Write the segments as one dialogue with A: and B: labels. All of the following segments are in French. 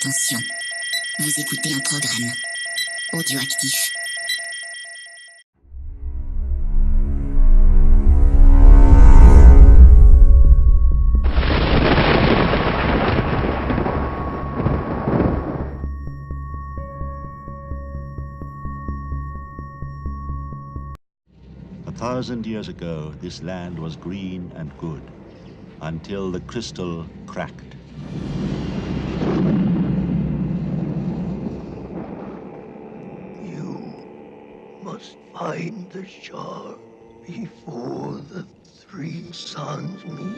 A: Attention, vous écoutez un programme audioactif.
B: A 1,000 years ago, this land was green and good, until the crystal cracked.
C: You must find the shard before the three suns meet.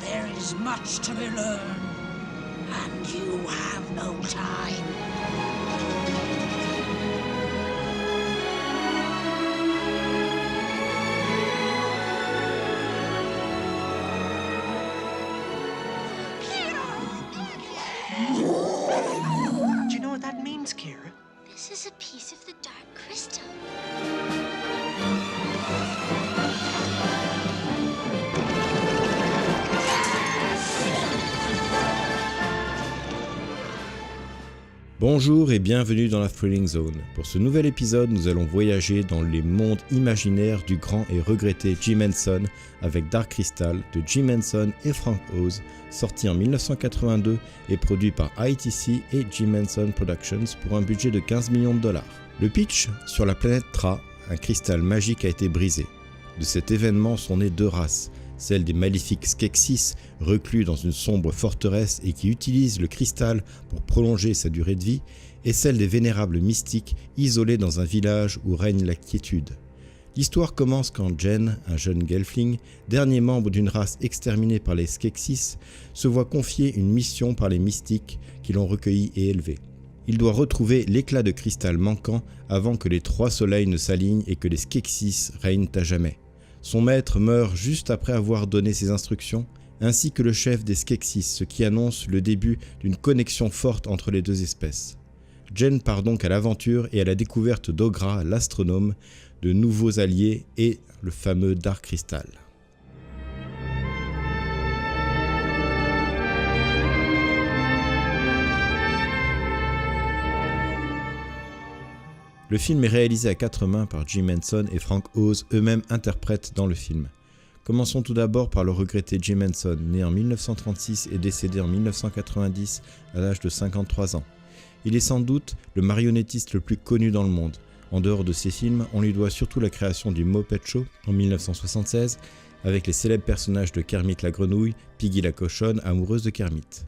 D: There is much to be learned, and you have no time.
E: Do you know what that means, Kira?
F: This is a piece of the Dark Crystal.
G: Bonjour et bienvenue dans la Thrilling Zone. Pour ce nouvel épisode, nous allons voyager dans les mondes imaginaires du grand et regretté Jim Henson avec Dark Crystal de Jim Henson et Frank Oz, sorti en 1982 et produit par ITC et Jim Henson Productions pour un budget de 15 millions de dollars. Le pitch, sur la planète Tra, un cristal magique a été brisé. De cet événement sont nées deux races, celle des maléfiques Skeksis, reclus dans une sombre forteresse et qui utilisent le cristal pour prolonger sa durée de vie, et celle des vénérables mystiques, isolés dans un village où règne la quiétude. L'histoire commence quand Jen, un jeune Gelfling, dernier membre d'une race exterminée par les Skeksis, se voit confier une mission par les mystiques qui l'ont recueilli et élevé. Il doit retrouver l'éclat de cristal manquant avant que les trois soleils ne s'alignent et que les Skeksis règnent à jamais. Son maître meurt juste après avoir donné ses instructions, ainsi que le chef des Skeksis, ce qui annonce le début d'une connexion forte entre les deux espèces. Jen part donc à l'aventure et à la découverte d'Ogra, l'astronome, de nouveaux alliés et le fameux Dark Crystal. Le film est réalisé à quatre mains par Jim Henson et Frank Oz, eux-mêmes interprètes dans le film. Commençons tout d'abord par le regretté Jim Henson, né en 1936 et décédé en 1990 à l'âge de 53 ans. Il est sans doute le marionnettiste le plus connu dans le monde. En dehors de ses films, on lui doit surtout la création du Muppet Show en 1976, avec les célèbres personnages de Kermit la grenouille, Piggy la cochonne, amoureuse de Kermit.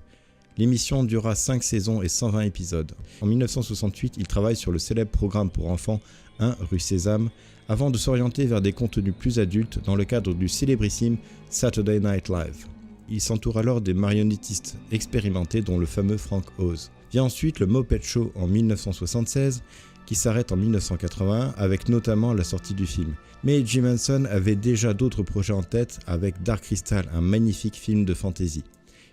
G: L'émission durera 5 saisons et 120 épisodes. En 1968, il travaille sur le célèbre programme pour enfants 1 rue Sésame, avant de s'orienter vers des contenus plus adultes dans le cadre du célébrissime Saturday Night Live. Il s'entoure alors des marionnettistes expérimentés dont le fameux Frank Oz. Vient ensuite le Muppet Show en 1976, qui s'arrête en 1981 avec notamment la sortie du film. Mais Jim Henson avait déjà d'autres projets en tête avec Dark Crystal, un magnifique film de fantasy.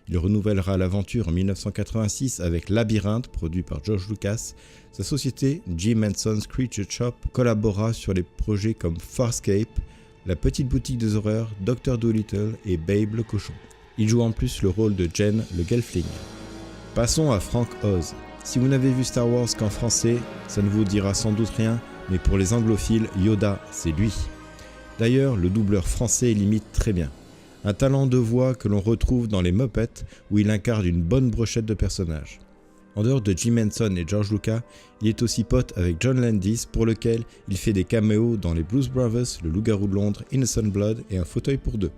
G: Il renouvellera l'aventure en 1986 avec Labyrinthe, produit par George Lucas. Sa société, Jim Henson's Creature Shop, collabora sur les projets comme Farscape, La Petite Boutique des Horreurs, Dr. Dolittle et Babe le Cochon. Il joue en plus le rôle de Jen le Gelfling. Passons à Frank Oz. Si vous n'avez vu Star Wars qu'en français, ça ne vous dira sans doute rien, mais pour les anglophiles, Yoda, c'est lui. D'ailleurs, le doubleur français l'imite très bien. Un talent de voix que l'on retrouve dans les Muppets où il incarne une bonne brochette de personnages. En dehors de Jim Henson et George Lucas, il est aussi pote avec John Landis pour lequel il fait des caméos dans les Blues Brothers, Le Loup-garou de Londres, Innocent Blood et Un fauteuil pour deux.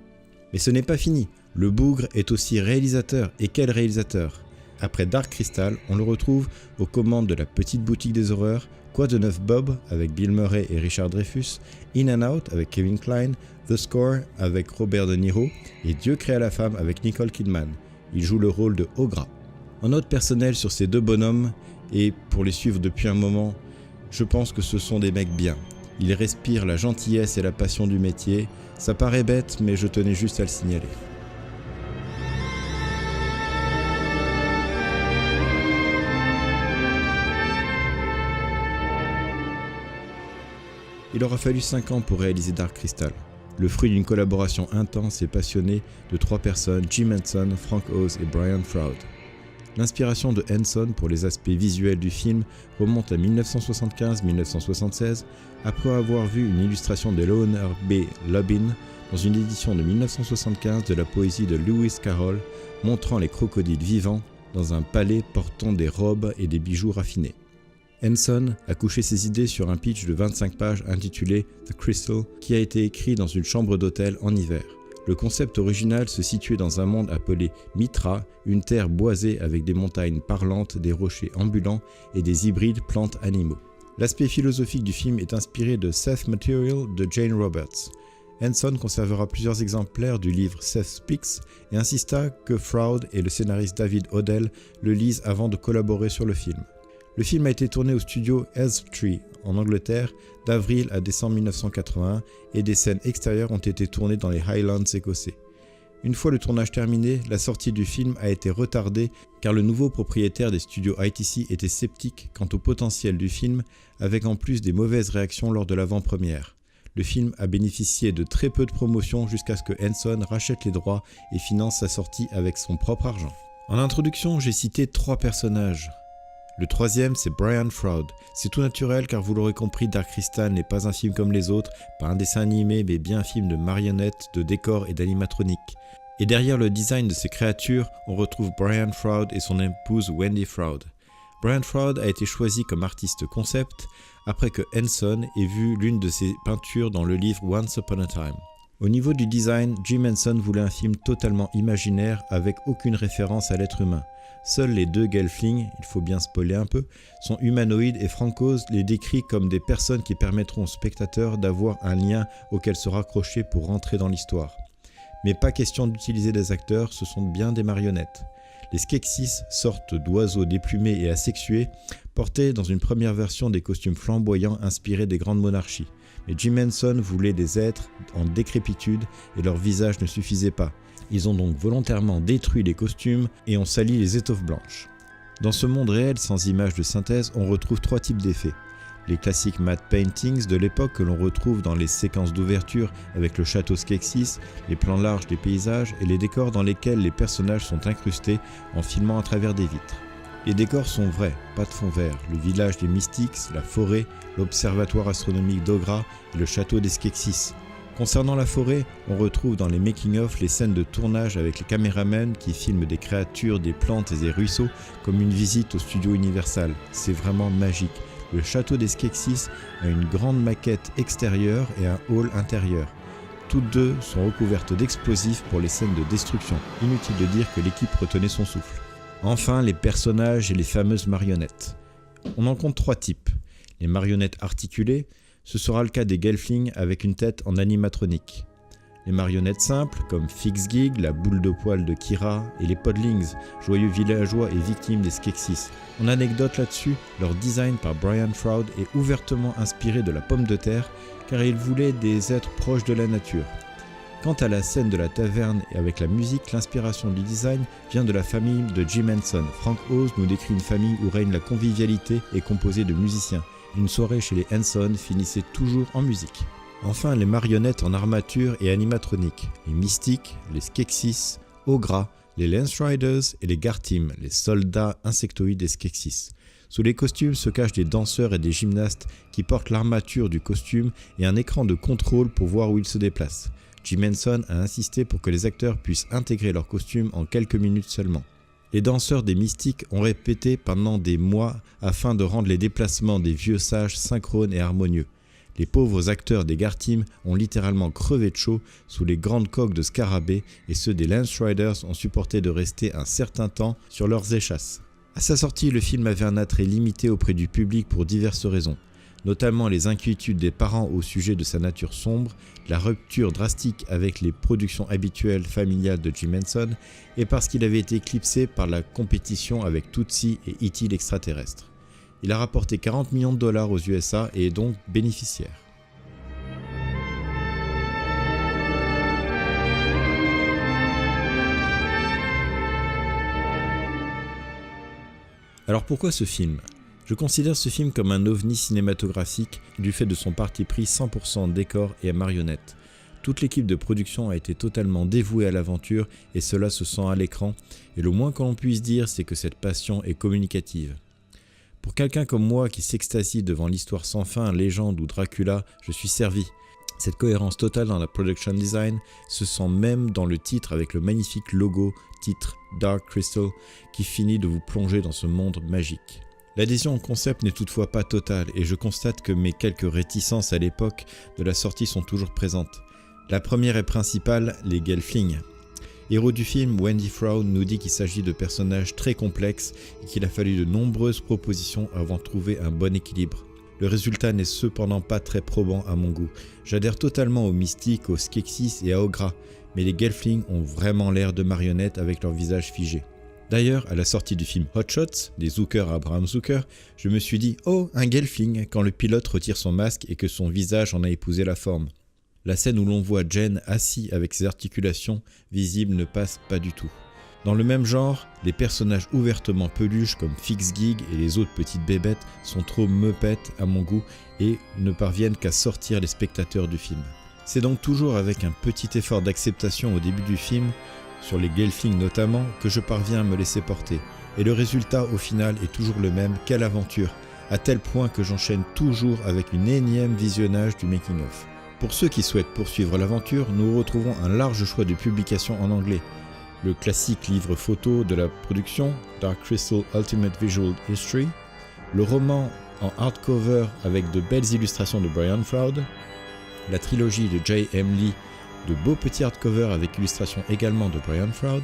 G: Mais ce n'est pas fini, le bougre est aussi réalisateur, et quel réalisateur! Après Dark Crystal, on le retrouve aux commandes de La Petite Boutique des Horreurs, Quoi de neuf Bob avec Bill Murray et Richard Dreyfuss, In and Out avec Kevin Kline, The Score avec Robert De Niro et Dieu créa la femme avec Nicole Kidman. Il joue le rôle de Ogra. En note personnelle sur ces deux bonhommes, et pour les suivre depuis un moment, je pense que ce sont des mecs bien. Ils respirent la gentillesse et la passion du métier. Ça paraît bête, mais je tenais juste à le signaler. Il aura fallu 5 ans pour réaliser Dark Crystal. le fruit d'une collaboration intense et passionnée de 3 personnes, Jim Henson, Frank Oz et Brian Froud. L'inspiration de Henson pour les aspects visuels du film remonte à 1975-1976, après avoir vu une illustration de Leonard B. Lubin dans une édition de 1975 de la poésie de Lewis Carroll, montrant les crocodiles vivants dans un palais portant des robes et des bijoux raffinés. Henson a couché ses idées sur un pitch de 25 pages intitulé The Crystal, qui a été écrit dans une chambre d'hôtel en hiver. Le concept original se situait dans un monde appelé Mitra, une terre boisée avec des montagnes parlantes, des rochers ambulants et des hybrides plantes-animaux. L'aspect philosophique du film est inspiré de Seth Material de Jane Roberts. Henson conservera plusieurs exemplaires du livre Seth Speaks et insista que Froud et le scénariste David Odell le lisent avant de collaborer sur le film. Le film a été tourné au studio Elstree en Angleterre d'avril à décembre 1981 et des scènes extérieures ont été tournées dans les Highlands écossais. Une fois le tournage terminé, la sortie du film a été retardée car le nouveau propriétaire des studios ITC était sceptique quant au potentiel du film, avec en plus des mauvaises réactions lors de l'avant-première. Le film a bénéficié de très peu de promotion jusqu'à ce que Henson rachète les droits et finance sa sortie avec son propre argent. En introduction, j'ai cité 3 personnages. Le troisième, c'est Brian Froud. C'est tout naturel car vous l'aurez compris, Dark Crystal n'est pas un film comme les autres, pas un dessin animé mais bien un film de marionnettes, de décors et d'animatronique. Et derrière le design de ces créatures, on retrouve Brian Froud et son épouse Wendy Froud. Brian Froud a été choisi comme artiste concept après que Henson ait vu l'une de ses peintures dans le livre Once Upon a Time. Au niveau du design, Jim Henson voulait un film totalement imaginaire avec aucune référence à l'être humain. Seuls les 2 Gelflings, il faut bien spoiler un peu, sont humanoïdes et Frank Oz les décrit comme des personnes qui permettront aux spectateurs d'avoir un lien auquel se raccrocher pour rentrer dans l'histoire. Mais pas question d'utiliser des acteurs, ce sont bien des marionnettes. Les Skeksis, sortes d'oiseaux déplumés et asexués, portaient dans une première version des costumes flamboyants inspirés des grandes monarchies. Mais Jim Henson voulait des êtres en décrépitude et leur visage ne suffisait pas. Ils ont donc volontairement détruit les costumes et ont sali les étoffes blanches. Dans ce monde réel sans images de synthèse, on retrouve 3 types d'effets. Les classiques matte paintings de l'époque que l'on retrouve dans les séquences d'ouverture avec le château Skeksis, les plans larges des paysages et les décors dans lesquels les personnages sont incrustés en filmant à travers des vitres. Les décors sont vrais, pas de fond vert. Le village des Mystics, la forêt, l'observatoire astronomique d'Ogra et le château des Skeksis. Concernant la forêt, on retrouve dans les making-of les scènes de tournage avec les caméramans qui filment des créatures, des plantes et des ruisseaux comme une visite au studio Universal. C'est vraiment magique. Le château des Skeksis a une grande maquette extérieure et un hall intérieur. Toutes 2 sont recouvertes d'explosifs pour les scènes de destruction. Inutile de dire que l'équipe retenait son souffle. Enfin, les personnages et les fameuses marionnettes. On en compte 3 types. Les marionnettes articulées, ce sera le cas des Gelflings avec une tête en animatronique. Les marionnettes simples, comme Fix-Gig, la boule de poil de Kira, et les Podlings, joyeux villageois et victimes des Skeksis. En anecdote là-dessus, leur design par Brian Froud est ouvertement inspiré de la pomme de terre, car il voulait des êtres proches de la nature. Quant à la scène de la taverne et avec la musique, l'inspiration du design vient de la famille de Jim Henson. Frank Oz nous décrit une famille où règne la convivialité et composée de musiciens. Une soirée chez les Henson finissait toujours en musique. Enfin, les marionnettes en armature et animatronique, les Mystics, les Skeksis, Ogra, les Lance Riders et les Gartim, les soldats insectoïdes des Skeksis. Sous les costumes se cachent des danseurs et des gymnastes qui portent l'armature du costume et un écran de contrôle pour voir où ils se déplacent. Jim Henson a insisté pour que les acteurs puissent intégrer leurs costumes en quelques minutes seulement. Les danseurs des Mystics ont répété pendant des mois afin de rendre les déplacements des vieux sages synchrones et harmonieux. Les pauvres acteurs des Gartim ont littéralement crevé de chaud sous les grandes coques de scarabées et ceux des Lance Riders ont supporté de rester un certain temps sur leurs échasses. À sa sortie, le film avait un attrait limité auprès du public pour diverses raisons, notamment les inquiétudes des parents au sujet de sa nature sombre, la rupture drastique avec les productions habituelles familiales de Jim Henson et parce qu'il avait été éclipsé par la compétition avec Tootsie et E.T. l'extraterrestre. Il a rapporté 40 millions de dollars aux USA et est donc bénéficiaire. Alors pourquoi ce film ? Je considère ce film comme un ovni cinématographique du fait de son parti pris 100% décor et marionnettes. Toute l'équipe de production a été totalement dévouée à l'aventure et cela se sent à l'écran, et le moins que l'on puisse dire c'est que cette passion est communicative. Pour quelqu'un comme moi qui s'extasie devant l'histoire sans fin, Légende ou Dracula, je suis servi. Cette cohérence totale dans la production design se sent même dans le titre avec le magnifique logo, titre Dark Crystal, qui finit de vous plonger dans ce monde magique. L'adhésion au concept n'est toutefois pas totale et je constate que mes quelques réticences à l'époque de la sortie sont toujours présentes. La première et principale, les Gelflings. Héros du film, Wendy Froud nous dit qu'il s'agit de personnages très complexes et qu'il a fallu de nombreuses propositions avant de trouver un bon équilibre. Le résultat n'est cependant pas très probant à mon goût. J'adhère totalement aux mystiques, aux Skeksis et à Ogra, mais les Gelflings ont vraiment l'air de marionnettes avec leur visage figé. D'ailleurs, à la sortie du film Hot Shots, des Zucker à Bram Zucker, je me suis dit « Oh, un Gelfling !» quand le pilote retire son masque et que son visage en a épousé la forme. La scène où l'on voit Jen assis avec ses articulations visibles ne passe pas du tout. Dans le même genre, les personnages ouvertement peluches comme Fix-Gig et les autres petites bébêtes sont trop meupettes à mon goût et ne parviennent qu'à sortir les spectateurs du film. C'est donc toujours avec un petit effort d'acceptation au début du film, sur les Gelflings notamment, que je parviens à me laisser porter. Et le résultat au final est toujours le même, quelle aventure, à tel point que j'enchaîne toujours avec une énième visionnage du making-of. Pour ceux qui souhaitent poursuivre l'aventure, nous retrouvons un large choix de publications en anglais. Le classique livre photo de la production, Dark Crystal Ultimate Visual History, le roman en hardcover avec de belles illustrations de Brian Froud, la trilogie de J.M. Lee, de beaux petits hardcovers avec illustrations également de Brian Froud,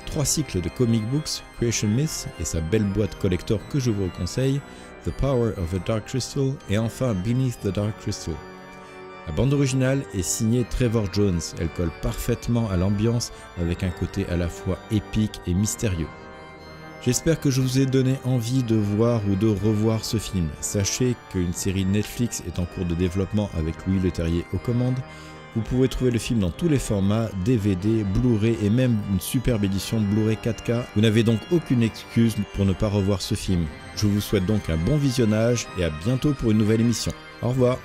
G: 3 cycles de comic books, Creation Myths et sa belle boîte collector que je vous conseille, The Power of the Dark Crystal et enfin Beneath the Dark Crystal. La bande originale est signée Trevor Jones, elle colle parfaitement à l'ambiance avec un côté à la fois épique et mystérieux. J'espère que je vous ai donné envie de voir ou de revoir ce film. Sachez qu'une série Netflix est en cours de développement avec Louis Leterrier aux commandes. Vous pouvez trouver le film dans tous les formats, DVD, Blu-ray et même une superbe édition Blu-ray 4K. Vous n'avez donc aucune excuse pour ne pas revoir ce film. Je vous souhaite donc un bon visionnage et à bientôt pour une nouvelle émission. Au revoir.